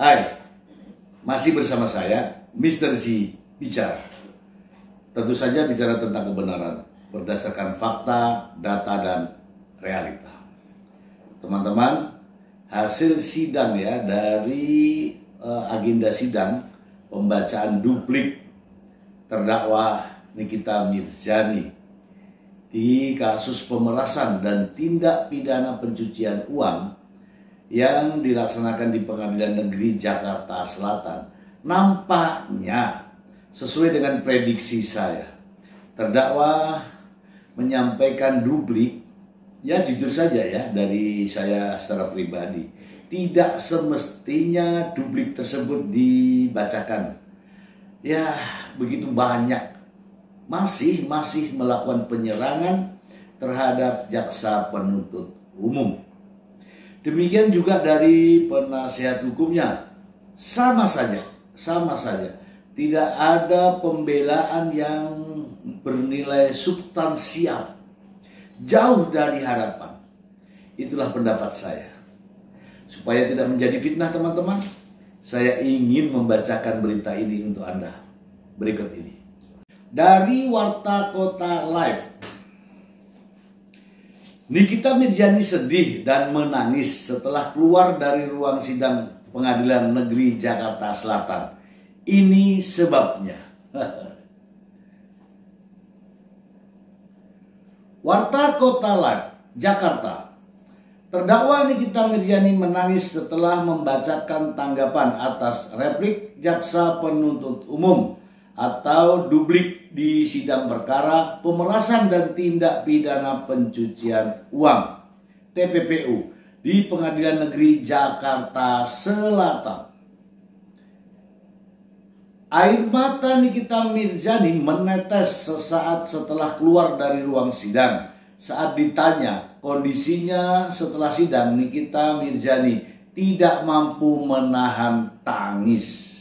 Hai, masih bersama saya, Mr. Z Bicara. Tentu saja bicara tentang kebenaran, berdasarkan fakta, data, dan realita. Teman-teman, hasil sidang ya dari agenda sidang pembacaan duplik terdakwa Nikita Mirzani di kasus pemerasan dan tindak pidana pencucian uang yang dilaksanakan di Pengadilan Negeri Jakarta Selatan. Nampaknya sesuai dengan prediksi saya, terdakwa menyampaikan duplik. Ya jujur saja ya, dari saya secara pribadi, tidak semestinya duplik tersebut dibacakan. Ya begitu banyak masih melakukan penyerangan terhadap jaksa penuntut umum. Demikian juga dari penasihat hukumnya, sama saja. Tidak ada pembelaan yang bernilai substansial, jauh dari harapan. Itulah pendapat saya. Supaya tidak menjadi fitnah teman-teman, saya ingin membacakan berita ini untuk Anda. Berikut ini. Dari Warta Kota Live. Nikita Mirzani sedih dan menangis setelah keluar dari ruang sidang Pengadilan Negeri Jakarta Selatan. Ini sebabnya. Warta Kota Live, Jakarta. Terdakwa Nikita Mirzani menangis setelah membacakan tanggapan atas replik jaksa penuntut umum atau duplik di sidang perkara pemerasan dan tindak pidana pencucian uang (TPPU) di Pengadilan Negeri Jakarta Selatan. Air mata Nikita Mirzani menetes sesaat setelah keluar dari ruang sidang. Saat ditanya kondisinya setelah sidang, Nikita Mirzani tidak mampu menahan tangis.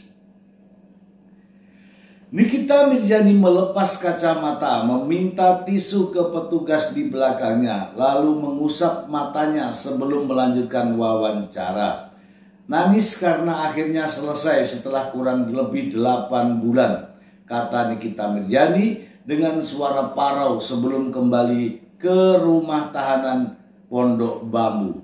Nikita Mirzani melepas kacamata, meminta tisu ke petugas di belakangnya, lalu mengusap matanya sebelum melanjutkan wawancara. Nangis karena akhirnya selesai setelah kurang lebih 8 bulan, kata Nikita Mirzani dengan suara parau sebelum kembali ke rumah tahanan Pondok Bambu.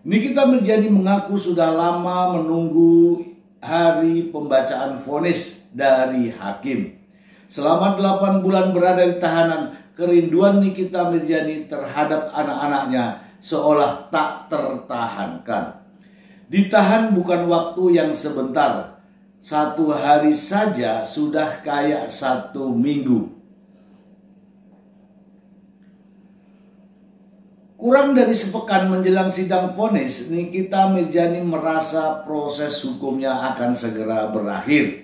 Nikita Mirzani mengaku sudah lama menunggu hari pembacaan vonis dari hakim. Selama 8 bulan berada di tahanan, kerinduan Nikita Mirzani terhadap anak-anaknya seolah tak tertahankan. Ditahan bukan waktu yang sebentar, 1 hari saja sudah kayak 1 minggu. Kurang dari sepekan menjelang sidang vonis, Nikita Mirzani merasa proses hukumnya akan segera berakhir.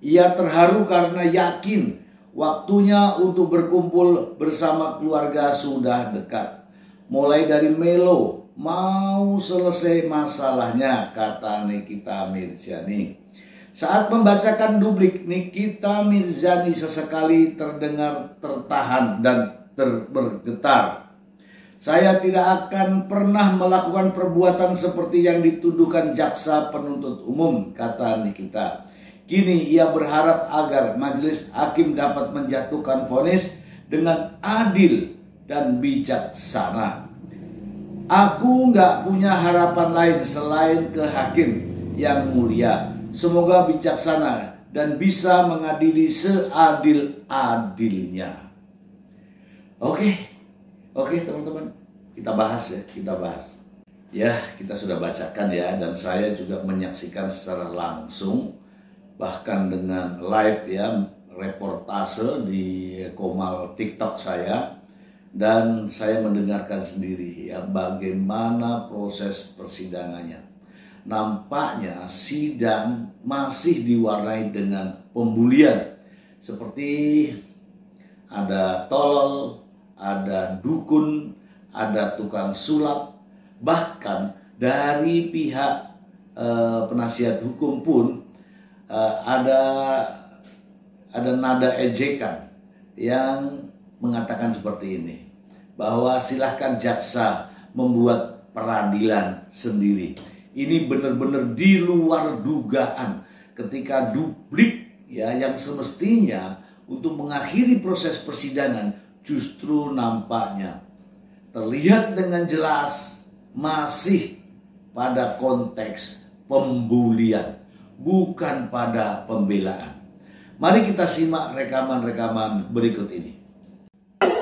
Ia terharu karena yakin waktunya untuk berkumpul bersama keluarga sudah dekat. Mulai dari melo, mau selesai masalahnya, kata Nikita Mirzani. Saat membacakan duplik, Nikita Mirzani sesekali terdengar tertahan dan bergetar. Saya tidak akan pernah melakukan perbuatan seperti yang dituduhkan jaksa penuntut umum, kata Nikita. Kini ia berharap agar majelis hakim dapat menjatuhkan vonis dengan adil dan bijaksana. Aku nggak punya harapan lain selain ke hakim yang mulia. Semoga bijaksana dan bisa mengadili seadil-adilnya. Oke teman-teman, kita bahas. Ya, kita sudah bacakan ya, dan saya juga menyaksikan secara langsung, bahkan dengan live ya, reportase di Komal TikTok saya, dan saya mendengarkan sendiri ya bagaimana proses persidangannya. Nampaknya sidang masih diwarnai dengan pembulian, seperti ada tolol, ada dukun, ada tukang sulap, bahkan dari pihak penasihat hukum pun ada nada ejekan yang mengatakan seperti ini, bahwa silahkan jaksa membuat peradilan sendiri. Ini benar-benar di luar dugaan ketika duplik ya yang semestinya untuk mengakhiri proses persidangan justru nampaknya terlihat dengan jelas masih pada konteks pembulian, bukan pada pembelaan. Mari kita simak rekaman-rekaman berikut ini.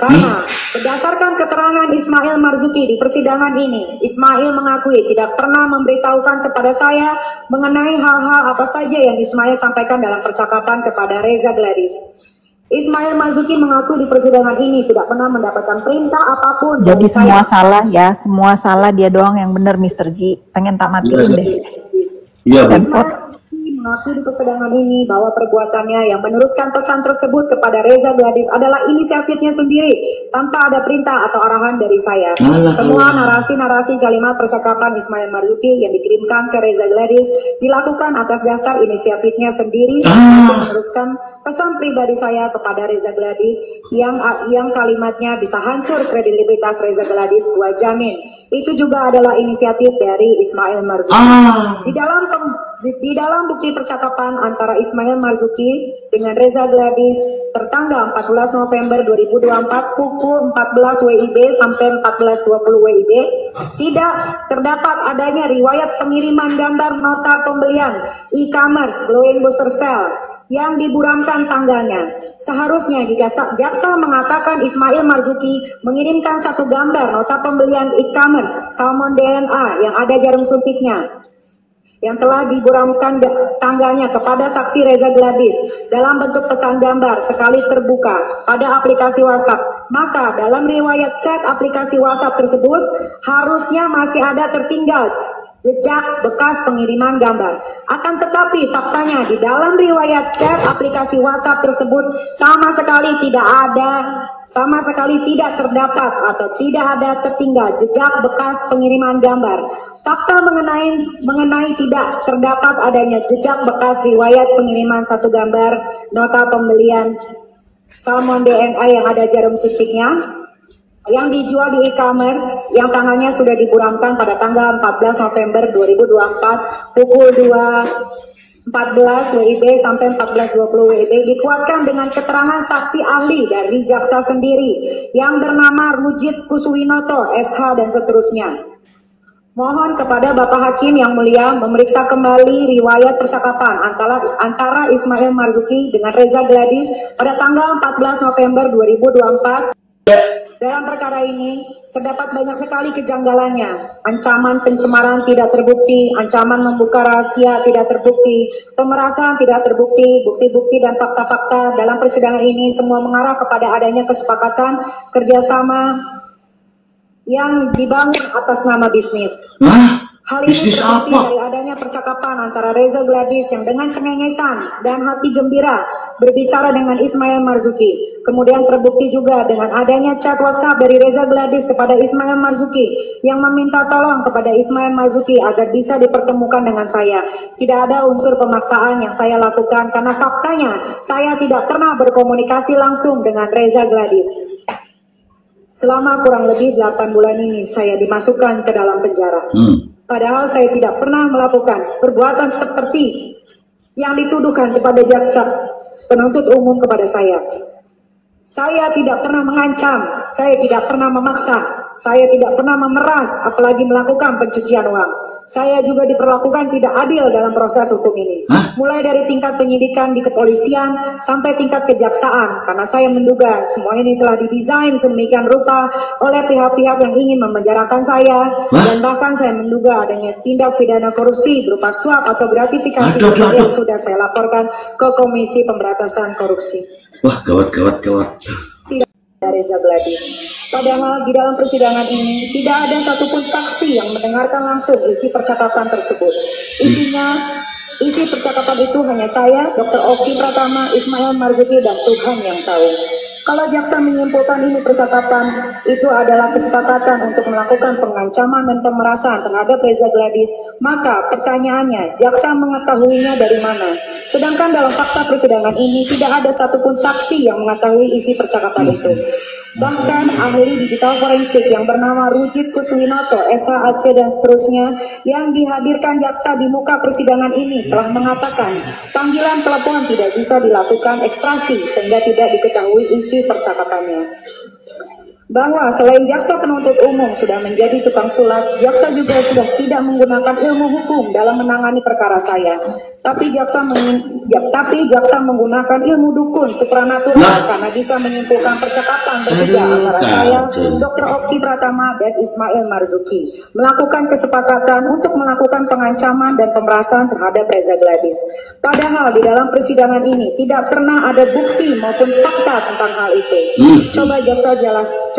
Karena berdasarkan keterangan Ismail Marzuki di persidangan ini, Ismail mengakui tidak pernah memberitahukan kepada saya mengenai hal-hal apa saja yang Ismail sampaikan dalam percakapan kepada Reza Gladys. Ismail Marzuki mengaku di persidangan ini tidak pernah mendapatkan perintah apapun. Jadi semua salah ya, semua salah, dia doang yang benar, Mr. Ji. Pengen tak matiin deh. Iya, mengaku di persidangan ini bahwa perbuatannya yang meneruskan pesan tersebut kepada Reza Gladys adalah inisiatifnya sendiri tanpa ada perintah atau arahan dari saya. Semua narasi-narasi kalimat percakapan Ismail Marzuki yang dikirimkan ke Reza Gladys dilakukan atas dasar inisiatifnya sendiri untuk meneruskan pesan pribadi saya kepada Reza Gladys yang kalimatnya bisa hancur kredibilitas Reza Gladys, gua jamin. Itu juga adalah inisiatif dari Ismail Marzuki. Di dalam bukti percakapan antara Ismail Marzuki dengan Reza Gladys tertanggal 14 November 2024 pukul 14 WIB sampai 14.20 WIB tidak terdapat adanya riwayat pengiriman gambar nota pembelian e-commerce Glowing Booster Cell yang diburamkan tanggalnya. Seharusnya jika jaksa mengatakan Ismail Marzuki mengirimkan satu gambar nota pembelian e-commerce Salmon DNA yang ada jarum suntiknya yang telah diburamkan tanggalnya kepada saksi Reza Gladys dalam bentuk pesan gambar sekali terbuka pada aplikasi WhatsApp, maka dalam riwayat chat aplikasi WhatsApp tersebut harusnya masih ada tertinggal jejak bekas pengiriman gambar. Akan tetapi faktanya di dalam riwayat chat aplikasi WhatsApp tersebut sama sekali tidak terdapat atau tidak ada tertinggal jejak bekas pengiriman gambar. Fakta mengenai tidak terdapat adanya jejak bekas riwayat pengiriman satu gambar nota pembelian Salmon DNA yang ada jarum suntiknya yang dijual di e-commerce yang tangannya sudah diburamkan pada tanggal 14 November 2024 pukul 2.14 WIB sampai 14.20 WIB dikuatkan dengan keterangan saksi ahli dari jaksa sendiri yang bernama Rujit Kuswinoto SH dan seterusnya. Mohon kepada Bapak Hakim yang mulia memeriksa kembali riwayat percakapan antara Ismail Marzuki dengan Reza Gladys pada tanggal 14 November 2024. Dalam perkara ini terdapat banyak sekali kejanggalannya. Ancaman pencemaran tidak terbukti, ancaman membuka rahasia tidak terbukti, pemerasan tidak terbukti, bukti-bukti dan fakta-fakta dalam persidangan ini semua mengarah kepada adanya kesepakatan kerjasama yang dibangun atas nama bisnis. Hal ini terbukti dari adanya percakapan antara Reza Gladys yang dengan cengengesan dan hati gembira berbicara dengan Ismail Marzuki. Kemudian terbukti juga dengan adanya chat WhatsApp dari Reza Gladys kepada Ismail Marzuki yang meminta tolong kepada Ismail Marzuki agar bisa dipertemukan dengan saya. Tidak ada unsur pemaksaan yang saya lakukan karena faktanya saya tidak pernah berkomunikasi langsung dengan Reza Gladys. Selama kurang lebih 8 bulan ini saya dimasukkan ke dalam penjara. Padahal saya tidak pernah melakukan perbuatan seperti yang dituduhkan kepada jaksa penuntut umum kepada saya. Saya tidak pernah mengancam, saya tidak pernah memaksa, saya tidak pernah memeras, apalagi melakukan pencucian uang. Saya juga diperlakukan tidak adil dalam proses hukum ini. Mulai dari tingkat penyidikan di kepolisian sampai tingkat kejaksaan, karena saya menduga semua ini telah didesain sedemikian rupa oleh pihak-pihak yang ingin memenjarakan saya. Dan bahkan saya menduga adanya tindak pidana korupsi berupa suap atau gratifikasi yang sudah saya laporkan ke Komisi Pemberantasan Korupsi. Wah, gawat. Tidak ada Reza Gladys. Padahal di dalam persidangan ini tidak ada satupun saksi yang mendengarkan langsung isi percakapan tersebut. Isi percakapan itu hanya saya, Dr. Oki Pratama, Ismail Marzuki, dan Tuhan yang tahu. Kalau jaksa menyimpulkan ini percakapan itu adalah kesepakatan untuk melakukan pengancaman dan pemerasan terhadap Reza Gladys, maka pertanyaannya, jaksa mengetahuinya dari mana? Sedangkan dalam fakta persidangan ini tidak ada satupun saksi yang mengetahui isi percakapan itu. Bahkan ahli digital forensik yang bernama Rujit Kuswinoto, SHAC dan seterusnya yang dihadirkan jaksa di muka persidangan ini telah mengatakan panggilan telepon tidak bisa dilakukan ekstraksi sehingga tidak diketahui isi percakapannya. Bahwa selain jaksa penuntut umum sudah menjadi tukang sulap, jaksa juga sudah tidak menggunakan ilmu hukum dalam menangani perkara saya. Tapi jaksa menggunakan ilmu dukun supranatural karena bisa menyimpulkan percakapan bertiga antara saya, Dr. Oki Pratama dan Ismail Marzuki, melakukan kesepakatan untuk melakukan pengancaman dan pemerasan terhadap Reza Gladys. Padahal di dalam persidangan ini tidak pernah ada bukti maupun fakta tentang hal itu.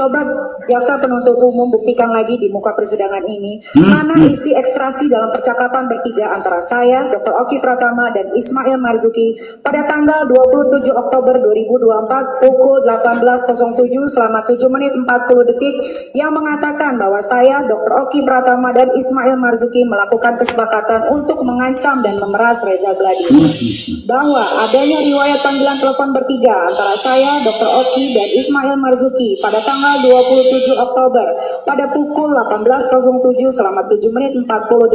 Coba jaksa penuntut umum buktikan lagi di muka persidangan ini mana isi ekstrasi dalam percakapan bertiga antara saya, Dr. Oki Pratama dan Ismail Marzuki pada tanggal 27 Oktober 2024 pukul 18.07 selama 7 menit 40 detik yang mengatakan bahwa saya, Dr. Oki Pratama dan Ismail Marzuki melakukan kesepakatan untuk mengancam dan memeras Reza Gladys. Bahwa adanya riwayat panggilan telepon bertiga antara saya, Dr. Oki dan Ismail Marzuki pada tanggal 27 Oktober pada pukul 18.07 selama 7 menit 40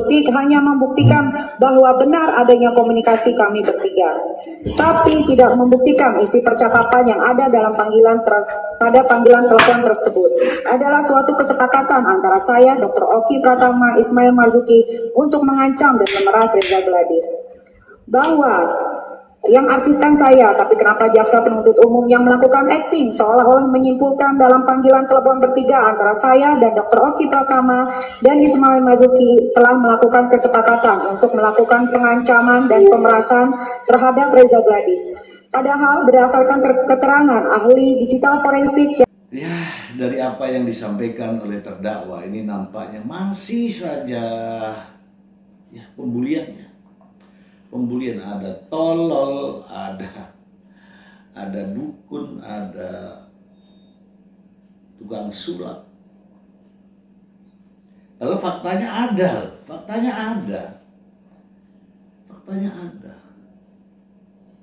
detik hanya membuktikan bahwa benar adanya komunikasi kami bertiga, tapi tidak membuktikan isi percakapan yang ada dalam pada panggilan telepon tersebut adalah suatu kesepakatan antara saya, Dr. Oki Pratama, Ismail Marzuki untuk mengancam dan memeras Reza Gladys. Bahwa yang artiskan saya, tapi kenapa jaksa penuntut umum yang melakukan acting seolah-olah menyimpulkan dalam panggilan telepon bertiga antara saya dan Dr. Oki Pratama dan Ismail Marzuki telah melakukan kesepakatan untuk melakukan pengancaman dan pemerasan terhadap Reza Gladys. Padahal berdasarkan keterangan ahli digital forensik ya, dari apa yang disampaikan oleh terdakwa ini nampaknya masih saja ya pembuliannya. Pembulian, ada tolol, ada dukun, ada tukang sulap. Kalau faktanya ada.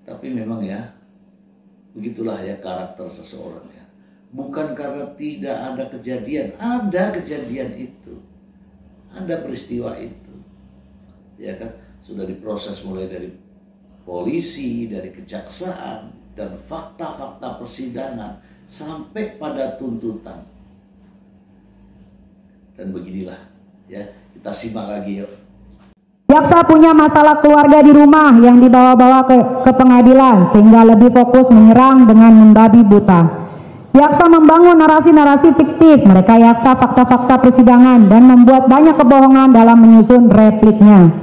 Tapi memang ya, begitulah ya karakter seseorang ya. Bukan karena tidak ada kejadian itu. Ada peristiwa itu. Ya kan? Sudah diproses mulai dari polisi, dari kejaksaan, dan fakta-fakta persidangan sampai pada tuntutan. Dan beginilah, ya kita simak lagi yuk. jaksa punya masalah keluarga di rumah yang dibawa-bawa ke pengadilan sehingga lebih fokus menyerang dengan membabi buta. Jaksa membangun narasi-narasi fiktif, merekayasa fakta-fakta persidangan dan membuat banyak kebohongan dalam menyusun repliknya.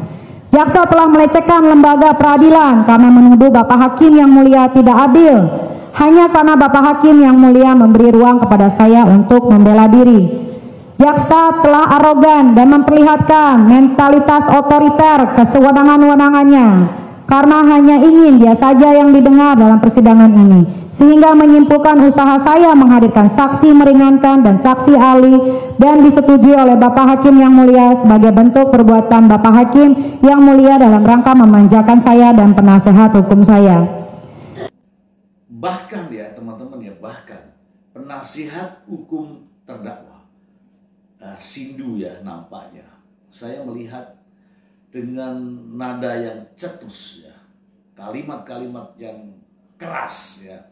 Jaksa telah melecehkan lembaga peradilan karena menuduh Bapak Hakim yang mulia tidak adil hanya karena Bapak Hakim yang mulia memberi ruang kepada saya untuk membela diri. Jaksa telah arogan dan memperlihatkan mentalitas otoriter ke sewenang-wenangannya karena hanya ingin dia saja yang didengar dalam persidangan ini, sehingga menyimpulkan usaha saya menghadirkan saksi meringankan dan saksi ahli dan disetujui oleh Bapak Hakim yang mulia sebagai bentuk perbuatan Bapak Hakim yang mulia dalam rangka memanjakan saya dan penasehat hukum saya. Bahkan ya teman-teman ya, bahkan penasihat hukum terdakwa Sindu ya nampaknya, saya melihat dengan nada yang cetus ya, kalimat-kalimat yang keras ya,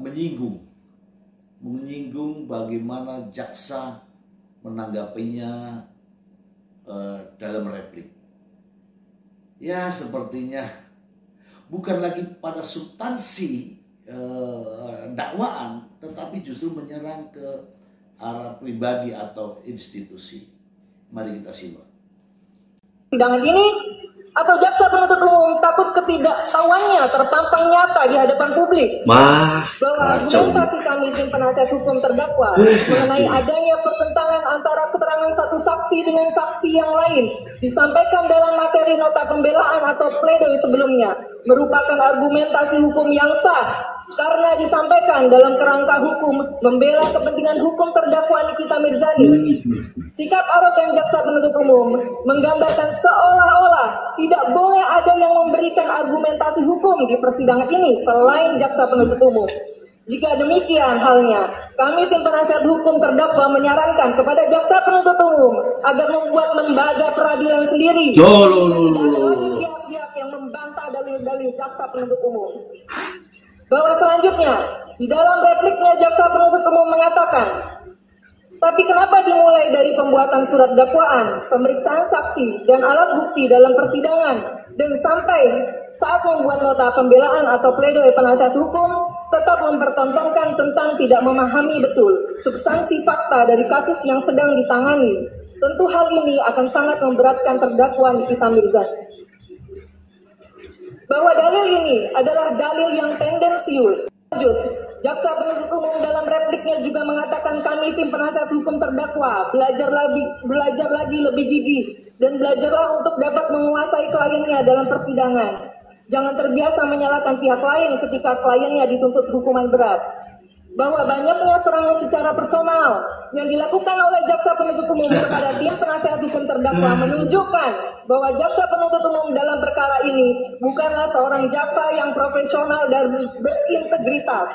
menyinggung bagaimana jaksa menanggapinya dalam replik. Ya sepertinya bukan lagi pada substansi dakwaan, tetapi justru menyerang ke arah pribadi atau institusi. Mari kita simak. Persidangan ini atau jaksa penuntut umum takut ketidaktahuannya terpampang nyata di hadapan publik bahwa argumentasi kami tim penasihat hukum terdakwa mengenai adanya pertentangan antara keterangan satu saksi dengan saksi yang lain disampaikan dalam materi nota pembelaan atau pledoi sebelumnya merupakan argumentasi hukum yang sah karena disampaikan dalam kerangka hukum membela kepentingan hukum terdakwa Nikita Mirzani. Sikap arogan jaksa penuntut umum menggambarkan seolah-olah tidak boleh ada yang memberikan argumentasi hukum di persidangan ini selain jaksa penuntut umum. Jika demikian halnya, kami tim penasihat hukum terdakwa menyarankan kepada jaksa penuntut umum agar membuat lembaga peradilan sendiri. Tidak ada lagi pihak-pihak yang membantah dalil-dalil jaksa penuntut umum. Bahwa selanjutnya, di dalam repliknya jaksa penuntut umum mengatakan, tapi kenapa dimulai dari pembuatan surat dakwaan, pemeriksaan saksi, dan alat bukti dalam persidangan, dan sampai saat membuat nota pembelaan atau pledoi penasihat hukum, tetap mempertontonkan tentang tidak memahami betul substansi fakta dari kasus yang sedang ditangani. Tentu hal ini akan sangat memberatkan terdakwa Nikita Mirzani. Bahwa dalil ini adalah dalil yang tendensius. Lanjut, jaksa penuntut umum dalam repliknya juga mengatakan kami tim penasihat hukum terdakwa belajar lagi lebih gigih dan belajarlah untuk dapat menguasai kliennya dalam persidangan. Jangan terbiasa menyalahkan pihak lain ketika kliennya dituntut hukuman berat. Bahwa banyaknya serangan secara personal yang dilakukan oleh jaksa penuntut umum kepada tim penasihat hukum terdakwa menunjukkan bahwa jaksa penuntut umum dalam perkara ini bukanlah seorang jaksa yang profesional dan berintegritas.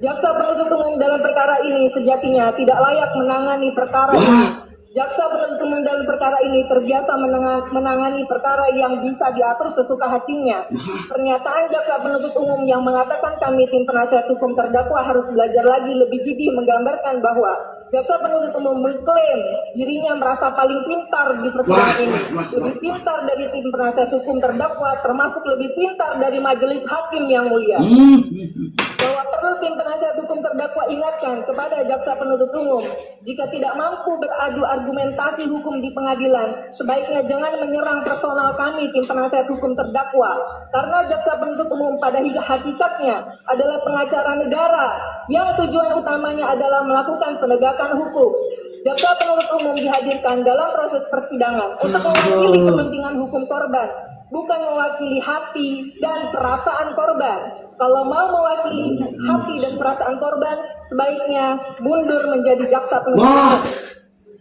Jaksa penuntut umum dalam perkara ini sejatinya tidak layak menangani perkara ini. Jaksa penuntut umum dalam perkara ini terbiasa menangani perkara yang bisa diatur sesuka hatinya. Pernyataan jaksa penuntut umum yang mengatakan kami tim penasihat hukum terdakwa harus belajar lagi lebih gigih menggambarkan bahwa jaksa penuntut umum mengklaim dirinya merasa paling pintar di persidangan ini. Lebih pintar dari tim penasihat hukum terdakwa, termasuk lebih pintar dari majelis hakim yang mulia. Bahwa perlu tim penasihat hukum terdakwa ingatkan kepada jaksa penuntut umum, jika tidak mampu beradu argumentasi hukum di pengadilan, sebaiknya jangan menyerang personal kami tim penasihat hukum terdakwa, karena jaksa penuntut umum pada hakikatnya adalah pengacara negara yang tujuan utamanya adalah melakukan penegakan hukum. Jaksa penuntut umum dihadirkan dalam proses persidangan untuk mewakili kepentingan hukum korban, bukan mewakili hati dan perasaan korban. Kalau mau mewakili hati dan perasaan korban, sebaiknya mundur menjadi jaksa penuntut umum.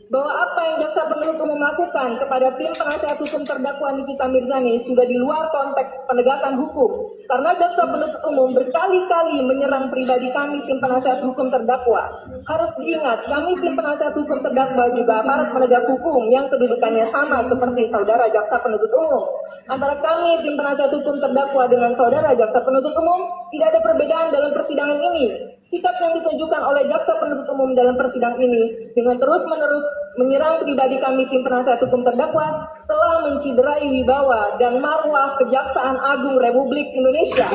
Bahwa apa yang jaksa penuntut umum lakukan kepada tim penasihat hukum terdakwa Nikita Mirzani sudah di luar konteks penegakan hukum. Karena jaksa penuntut umum berkali-kali menyerang pribadi kami tim penasihat hukum terdakwa. Harus diingat, kami tim penasihat hukum terdakwa juga aparat penegak hukum yang kedudukannya sama seperti saudara jaksa penuntut umum. Antara kami tim penasihat hukum terdakwa dengan saudara jaksa penuntut umum tidak ada perbedaan dalam persidangan ini. Sikap yang ditunjukkan oleh jaksa penuntut umum dalam persidangan ini dengan terus-menerus menyerang pribadi kami tim penasihat hukum terdakwa telah menciderai wibawa dan marwah Kejaksaan Agung Republik Indonesia.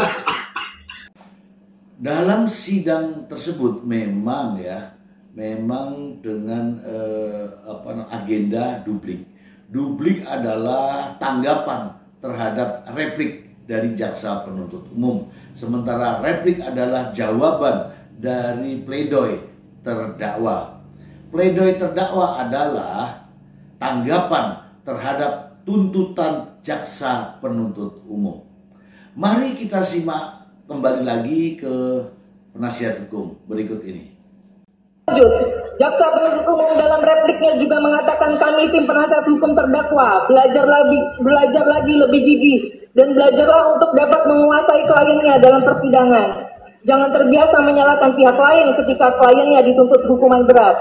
Dalam sidang tersebut memang dengan agenda duplik. Duplik adalah tanggapan terhadap replik dari jaksa penuntut umum. Sementara replik adalah jawaban dari pledoi terdakwa. Pledoi terdakwa adalah tanggapan terhadap tuntutan jaksa penuntut umum. Mari kita simak kembali lagi ke penasihat hukum berikut ini. Lanjut, jaksa penuntut umum dalam repliknya juga mengatakan kami tim penasihat hukum terdakwa belajar lagi lebih gigih dan belajarlah untuk dapat menguasai kliennya dalam persidangan. Jangan terbiasa menyalahkan pihak lain ketika kliennya dituntut hukuman berat.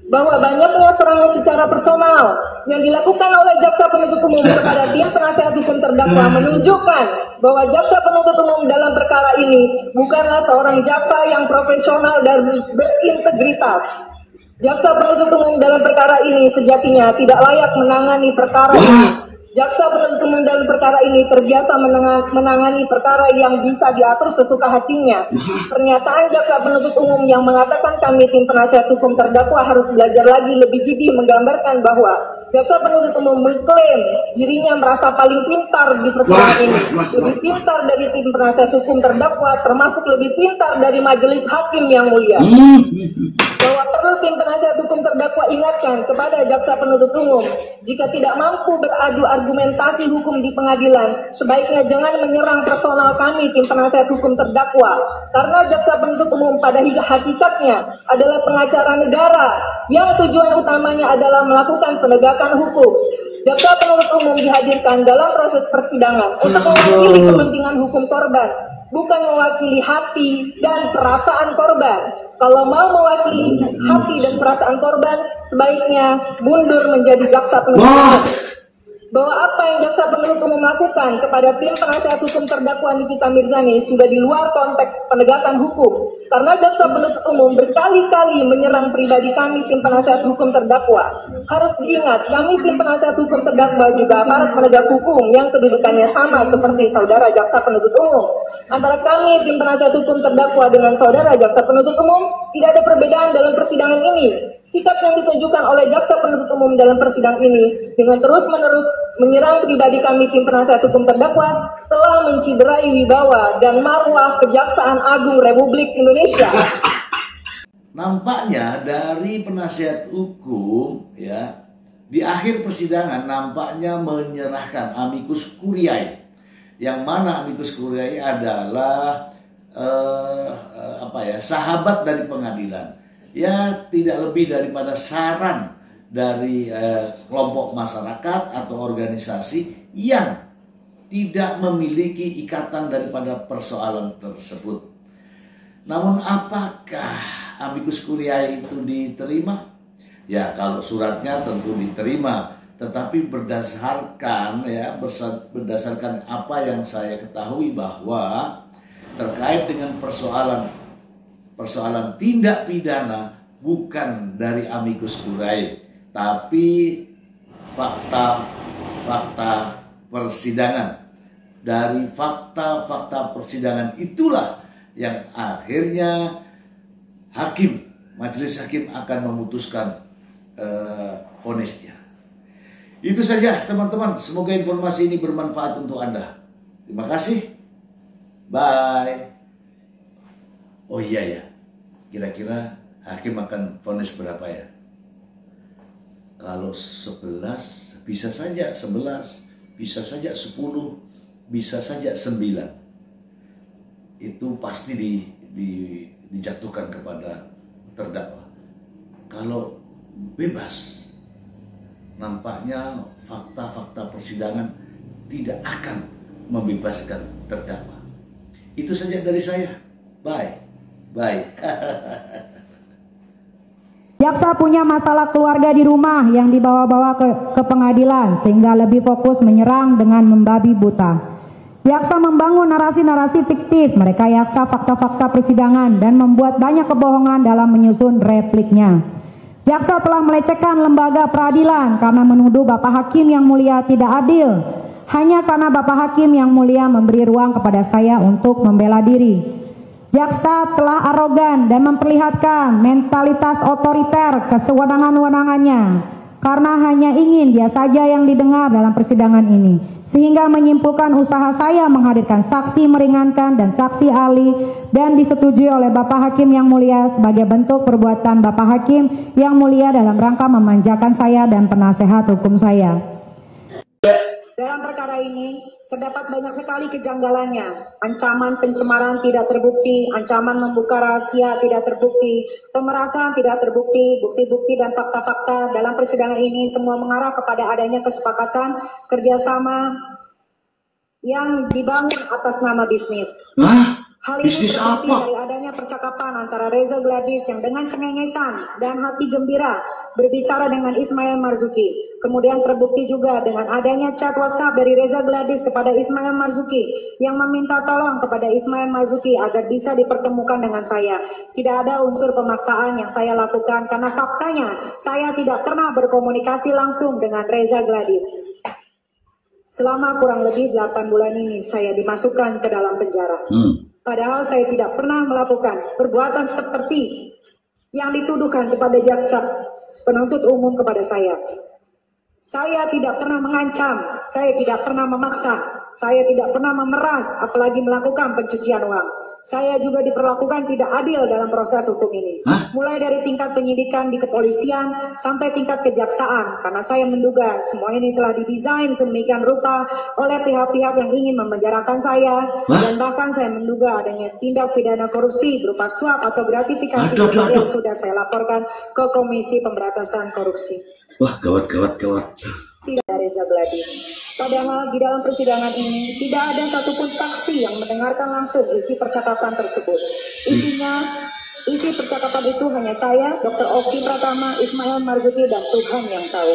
Bahwa banyaknya serangan secara personal yang dilakukan oleh jaksa penuntut umum kepada tim penasihat hukum terdakwa menunjukkan bahwa jaksa penuntut umum dalam perkara ini bukanlah seorang jaksa yang profesional dan berintegritas. Jaksa penuntut umum dalam perkara ini sejatinya tidak layak menangani perkara ini. Jaksa penuntut umum dalam perkara ini terbiasa menangani perkara yang bisa diatur sesuka hatinya. Pernyataan jaksa penuntut umum yang mengatakan kami tim penasihat hukum terdakwa harus belajar lagi lebih gigih menggambarkan bahwa jaksa penuntut umum mengklaim dirinya merasa paling pintar di persidangan ini. Lebih pintar dari tim penasihat hukum terdakwa, termasuk lebih pintar dari majelis hakim yang mulia. Bahwa perlu tim penasihat hukum terdakwa ingatkan kepada jaksa penuntut umum, jika tidak mampu beradu argumentasi hukum di pengadilan, sebaiknya jangan menyerang personal kami tim penasihat hukum terdakwa, karena jaksa penuntut umum pada hakikatnya adalah pengacara negara yang tujuan utamanya adalah melakukan penegakan hukum. Jaksa penuntut umum dihadirkan dalam proses persidangan untuk mewakili kepentingan hukum korban, bukan mewakili hati dan perasaan korban. Kalau mau mewakili hati dan perasaan korban, sebaiknya mundur menjadi jaksa penuntut umum. Bahwa apa yang jaksa penuntut umum lakukan kepada tim penasihat hukum terdakwa Nikita Mirzani sudah di luar konteks penegakan hukum. Karena jaksa penuntut umum berkali-kali menyerang pribadi kami tim penasihat hukum terdakwa. Harus diingat, kami tim penasihat hukum terdakwa juga aparat penegak hukum yang kedudukannya sama seperti saudara jaksa penuntut umum. Antara kami tim penasihat hukum terdakwa dengan saudara jaksa penuntut umum tidak ada perbedaan dalam persidangan ini. Sikap yang ditunjukkan oleh jaksa penuntut umum dalam persidangan ini dengan terus-menerus menyerang pribadi kami tim penasihat hukum terdakwa telah menciderai wibawa dan marwah Kejaksaan Agung Republik Indonesia. Nampaknya dari penasihat hukum ya di akhir persidangan nampaknya menyerahkan amicus curiae, yang mana amicus curiae adalah sahabat dari pengadilan, ya tidak lebih daripada saran dari kelompok masyarakat atau organisasi yang tidak memiliki ikatan daripada persoalan tersebut. Namun apakah amicus curiae itu diterima? Ya, kalau suratnya tentu diterima, tetapi berdasarkan apa yang saya ketahui bahwa terkait dengan persoalan tindak pidana bukan dari amicus curiae, tapi fakta persidangan. Dari fakta persidangan itulah yang akhirnya majelis hakim akan memutuskan vonisnya. Itu saja teman-teman, semoga informasi ini bermanfaat untuk Anda. Terima kasih. Bye. Oh iya ya, kira-kira hakim akan vonis berapa ya? Kalau 11, bisa saja 11, bisa saja 10, bisa saja 9. Itu pasti dijatuhkan kepada terdakwa. Kalau bebas, nampaknya fakta-fakta persidangan tidak akan membebaskan terdakwa. Itu saja dari saya. Bye. Jaksa punya masalah keluarga di rumah yang dibawa-bawa ke pengadilan sehingga lebih fokus menyerang dengan membabi buta. Jaksa membangun narasi-narasi fiktif, merekayasa fakta-fakta persidangan dan membuat banyak kebohongan dalam menyusun repliknya. Jaksa telah melecehkan lembaga peradilan karena menuduh Bapak Hakim yang mulia tidak adil hanya karena Bapak Hakim yang mulia memberi ruang kepada saya untuk membela diri. Jaksa telah arogan dan memperlihatkan mentalitas otoriter kesewenang-wenangannya karena hanya ingin dia saja yang didengar dalam persidangan ini, sehingga menyimpulkan usaha saya menghadirkan saksi meringankan dan saksi ahli dan disetujui oleh Bapak Hakim yang mulia sebagai bentuk perbuatan Bapak Hakim yang mulia dalam rangka memanjakan saya dan penasehat hukum saya. Dalam perkara ini, terdapat banyak sekali kejanggalannya. Ancaman pencemaran tidak terbukti, ancaman membuka rahasia tidak terbukti, pemerasan tidak terbukti, bukti-bukti dan fakta-fakta dalam persidangan ini semua mengarah kepada adanya kesepakatan kerjasama yang dibangun atas nama bisnis. Hal ini terbukti dari adanya percakapan antara Reza Gladys yang dengan cengengesan dan hati gembira berbicara dengan Ismail Marzuki. Kemudian terbukti juga dengan adanya chat WhatsApp dari Reza Gladys kepada Ismail Marzuki yang meminta tolong kepada Ismail Marzuki agar bisa dipertemukan dengan saya. Tidak ada unsur pemaksaan yang saya lakukan karena faktanya saya tidak pernah berkomunikasi langsung dengan Reza Gladys. Selama kurang lebih 8 bulan ini saya dimasukkan ke dalam penjara. Padahal saya tidak pernah melakukan perbuatan seperti yang dituduhkan kepada jaksa penuntut umum kepada saya. Saya tidak pernah mengancam, saya tidak pernah memaksa, saya tidak pernah memeras, apalagi melakukan pencucian uang. Saya juga diperlakukan tidak adil dalam proses hukum ini. Mulai dari tingkat penyidikan di kepolisian sampai tingkat kejaksaan. Karena saya menduga semua ini telah didesain sedemikian rupa oleh pihak-pihak yang ingin memenjarakan saya. Dan bahkan saya menduga adanya tindak pidana korupsi berupa suap atau gratifikasi yang sudah saya laporkan ke Komisi Pemberantasan Korupsi. Wah, gawat. Tidak Reza Gladys. Padahal di dalam persidangan ini tidak ada satupun saksi yang mendengarkan langsung isi percakapan tersebut. Isi percakapan itu hanya saya, Dr. Oki Pratama, Ismail Marzuki, dan Tuhan yang tahu.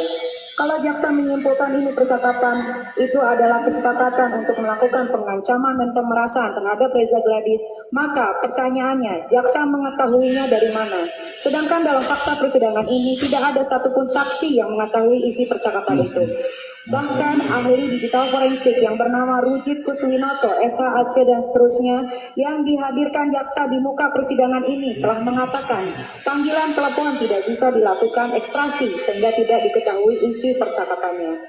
Kalau jaksa menyimpulkan ini percakapan itu adalah kesepakatan untuk melakukan pengancaman dan pemerasan terhadap Reza Gladys, maka pertanyaannya, jaksa mengetahuinya dari mana? Sedangkan dalam fakta persidangan ini tidak ada satupun saksi yang mengetahui isi percakapan itu. Bahkan ahli digital forensik yang bernama Rujit Kuswinoto, SHAC dan seterusnya yang dihadirkan jaksa di muka persidangan ini telah mengatakan panggilan telepon tidak bisa dilakukan ekstraksi sehingga tidak diketahui isi percakapannya.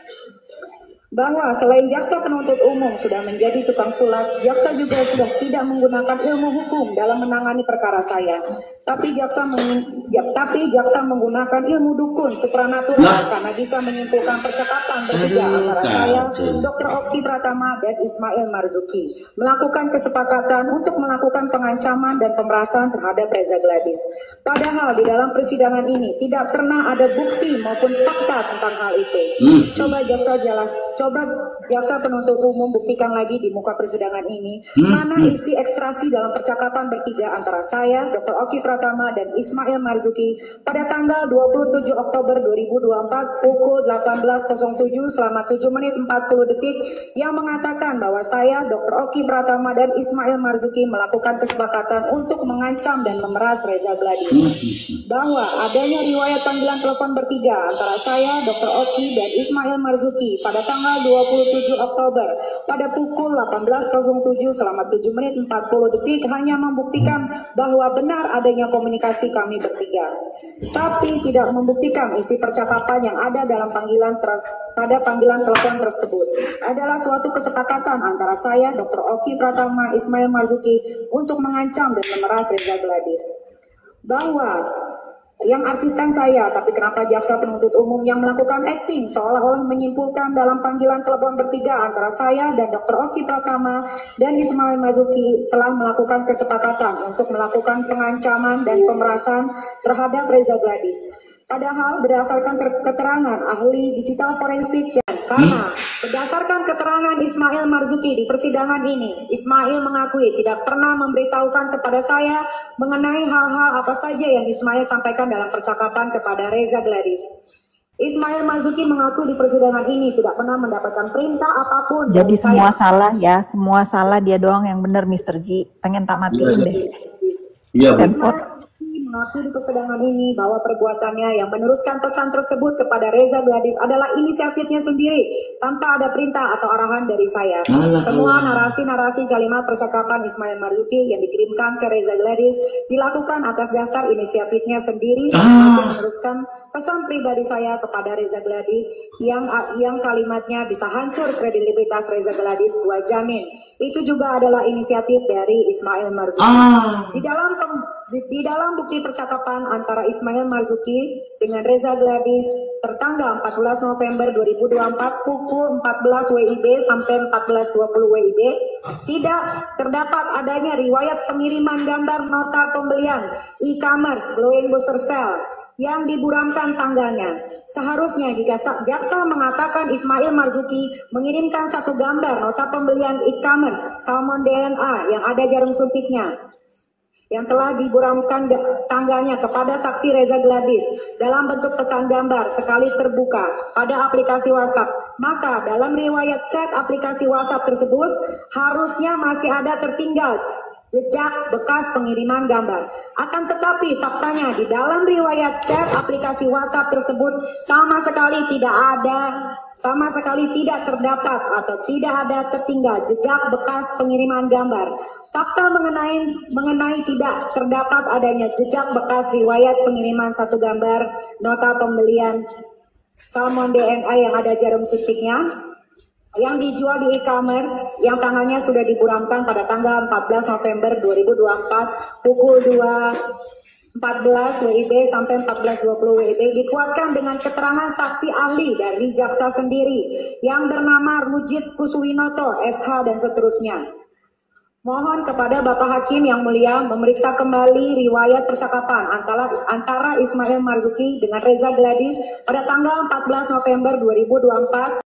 Bahwa selain jaksa penuntut umum sudah menjadi tukang sulap, jaksa juga sudah tidak menggunakan ilmu hukum dalam menangani perkara saya. Tapi jaksa menggunakan ilmu dukun supranatural karena bisa menyimpulkan percakapan bertiga antara saya, Dr. Oki Pratama, dan Ismail Marzuki, melakukan kesepakatan untuk melakukan pengancaman dan pemerasan terhadap Reza Gladys. Padahal di dalam persidangan ini tidak pernah ada bukti maupun fakta tentang hal itu. Coba jaksa penuntut umum buktikan lagi di muka persidangan ini mana isi ekstrasi dalam percakapan bertiga antara saya, Dr. Oki Pratama, dan Ismail Marzuki pada tanggal 27 Oktober 2024 pukul 18.07 selama 7 menit 40 detik yang mengatakan bahwa saya, Dr. Oki Pratama, dan Ismail Marzuki melakukan kesepakatan untuk mengancam dan memeras Reza Gladys. Bahwa adanya riwayat panggilan telepon bertiga antara saya, Dr. Oki, dan Ismail Marzuki pada tanggal 27 Oktober pada pukul 18.07 selama 7 menit 40 detik hanya membuktikan bahwa benar adanya komunikasi kami bertiga, tapi tidak membuktikan isi percakapan yang ada dalam pada panggilan telepon tersebut adalah suatu kesepakatan antara saya, Dr. Oki Pratama, Ismail Marzuki untuk mengancam dan memeras Reza Gladys. Bahwa yang artiskan saya, tapi kenapa jaksa penuntut umum yang melakukan acting seolah-olah menyimpulkan dalam panggilan telepon bertiga antara saya dan Dr. Oki Pratama dan Ismail Marzuki telah melakukan kesepakatan untuk melakukan pengancaman dan pemerasan terhadap Reza Gladys. Padahal berdasarkan keterangan ahli digital forensik karena berdasarkan keterangan Ismail Marzuki di persidangan ini, Ismail mengakui tidak pernah memberitahukan kepada saya mengenai hal-hal apa saja yang Ismail sampaikan dalam percakapan kepada Reza Gladys. Ismail Marzuki mengaku di persidangan ini tidak pernah mendapatkan perintah apapun. Jadi semua salah ya, semua salah, dia doang yang benar, Mr. Ji. Pengen tak matiin deh. Iya, Bu. Mengaku di persidangan ini bahwa perbuatannya yang meneruskan pesan tersebut kepada Reza Gladys adalah inisiatifnya sendiri tanpa ada perintah atau arahan dari saya. Semua narasi-narasi kalimat percakapan Ismail Marzuki yang dikirimkan ke Reza Gladys dilakukan atas dasar inisiatifnya sendiri untuk meneruskan pesan pribadi saya kepada Reza Gladys yang kalimatnya bisa hancur kredibilitas Reza Gladys, gua jamin. Itu juga adalah inisiatif dari Ismail Marzuki. Di dalam bukti percakapan antara Ismail Marzuki dengan Reza Gladys tertanggal 14 November 2024 pukul 14 WIB sampai 14.20 WIB tidak terdapat adanya riwayat pengiriman gambar nota pembelian e-commerce Glowing Booster Cell yang diburamkan tanggalnya. Seharusnya jika jaksa mengatakan Ismail Marzuki mengirimkan satu gambar nota pembelian e-commerce Salmon DNA yang ada jarum suntiknya yang telah diburamkan tanggalnya kepada saksi Reza Gladys dalam bentuk pesan gambar sekali terbuka pada aplikasi WhatsApp, maka dalam riwayat chat aplikasi WhatsApp tersebut harusnya masih ada tertinggal jejak bekas pengiriman gambar. Akan tetapi faktanya di dalam riwayat chat aplikasi WhatsApp tersebut sama sekali tidak terdapat atau tidak ada tertinggal jejak bekas pengiriman gambar. Fakta mengenai tidak terdapat adanya jejak bekas riwayat pengiriman satu gambar nota pembelian Salmon DNA yang ada jarum suntiknya yang dijual di e-commerce yang tangannya sudah diburamkan pada tanggal 14 November 2024 pukul 2.14 WIB sampai 14.20 WIB dikuatkan dengan keterangan saksi ahli dari jaksa sendiri yang bernama Rujit Kuswinoto, SH dan seterusnya. Mohon kepada Bapak Hakim yang mulia memeriksa kembali riwayat percakapan antara Ismail Marzuki dengan Reza Gladys pada tanggal 14 November 2024